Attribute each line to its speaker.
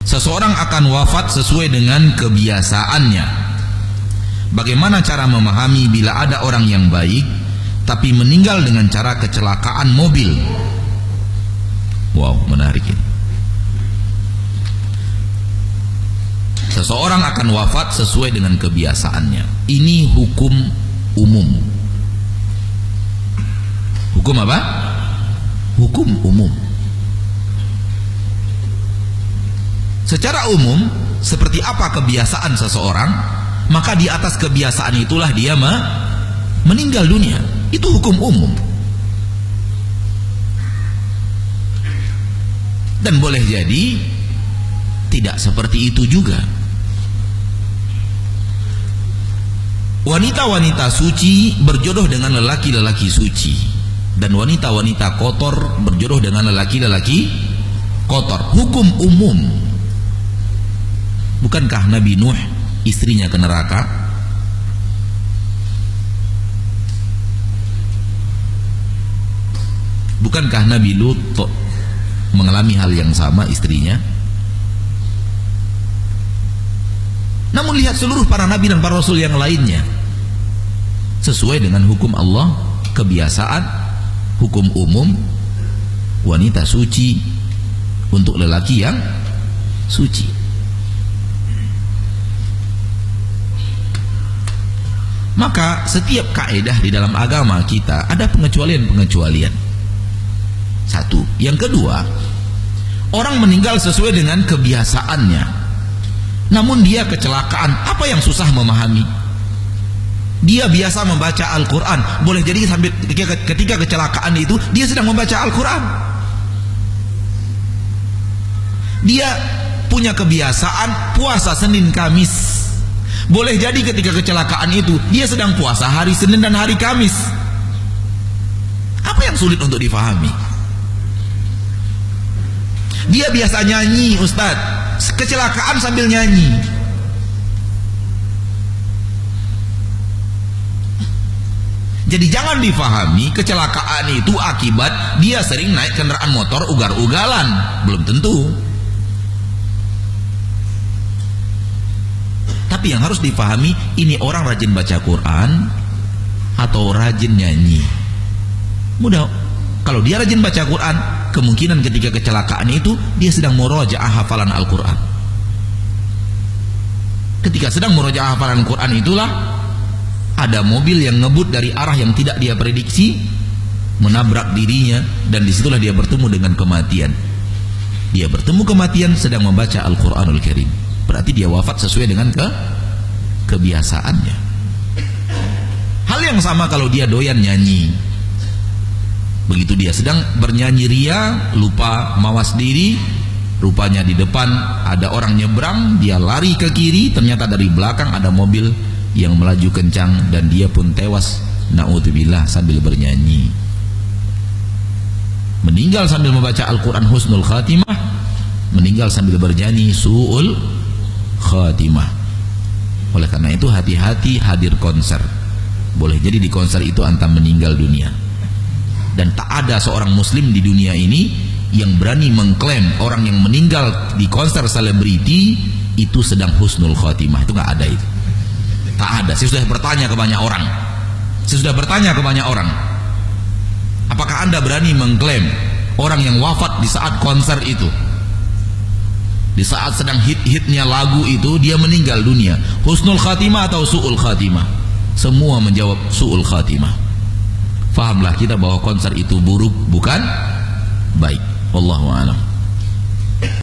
Speaker 1: Seseorang akan wafat sesuai dengan kebiasaannya. Bagaimana cara memahami bila ada orang yang baik tapi meninggal dengan cara kecelakaan mobil? Wow, menarik ini. Seseorang akan wafat sesuai dengan kebiasaannya. Ini hukum umum. Hukum apa? Hukum umum. Secara umum, seperti apa kebiasaan seseorang, maka di atas kebiasaan itulah dia meninggal dunia. Itu hukum umum. Dan boleh jadi tidak seperti itu juga. Wanita-wanita suci berjodoh dengan lelaki-lelaki suci, dan wanita-wanita kotor berjodoh dengan lelaki-lelaki kotor. Hukum umum. Bukankah Nabi Nuh istrinya ke neraka? Bukankah Nabi Lut mengalami hal yang sama istrinya? Namun lihat seluruh para nabi dan para rasul yang lainnya, sesuai dengan hukum Allah, kebiasaan, hukum umum, wanita suci untuk lelaki yang suci. Maka setiap kaidah di dalam agama kita ada pengecualian-pengecualian. Satu. Yang kedua, orang meninggal sesuai dengan kebiasaannya, namun dia kecelakaan. Apa yang susah memahami? Dia biasa membaca Al-Quran. Boleh jadi sampai ketika kecelakaan itu dia sedang membaca Al-Quran. Dia punya kebiasaan puasa Senin Kamis. Boleh jadi ketika kecelakaan itu dia sedang puasa hari Senin dan hari Kamis. Apa yang sulit untuk difahami? Dia biasa nyanyi, Ustadz, kecelakaan sambil nyanyi. Jadi jangan difahami kecelakaan itu akibat dia sering naik kendaraan motor ugal-ugalan. Belum tentu. Tapi yang harus difahami, ini orang rajin baca Quran atau rajin nyanyi. Mudah, kalau dia rajin baca Quran, kemungkinan ketika kecelakaan itu dia sedang murojaah hafalan Al-Quran. Ketika sedang murojaah hafalan Al-Quran itulah ada mobil yang ngebut dari arah yang tidak dia prediksi, menabrak dirinya, dan disitulah dia bertemu dengan kematian. Dia bertemu kematian sedang membaca Al-Quranul Karim. Berarti dia wafat sesuai dengan kebiasaannya. Hal yang sama kalau dia doyan nyanyi. Begitu dia sedang bernyanyi ria, lupa mawas diri, rupanya di depan ada orang nyebrang, dia lari ke kiri, ternyata dari belakang ada mobil yang melaju kencang dan dia pun tewas, na'udzubillah, sambil bernyanyi. Meninggal sambil membaca Al-Quran husnul khatimah, meninggal sambil bernyanyi su'ul khatimah. Oleh karena itu hati-hati hadir konser. Boleh jadi di konser itu antam meninggal dunia. Dan tak ada seorang muslim di dunia ini yang berani mengklaim orang yang meninggal di konser selebriti itu sedang husnul khatimah. Itu nggak ada itu. Tak ada. Saya sudah bertanya ke banyak orang. Apakah Anda berani mengklaim orang yang wafat di saat konser itu, di saat sedang hit-hitnya lagu itu, dia meninggal dunia, husnul khatimah atau su'ul khatimah? Semua menjawab su'ul khatimah. Fahamlah kita bahwa konser itu buruk, bukan baik. Wallahu a'lam.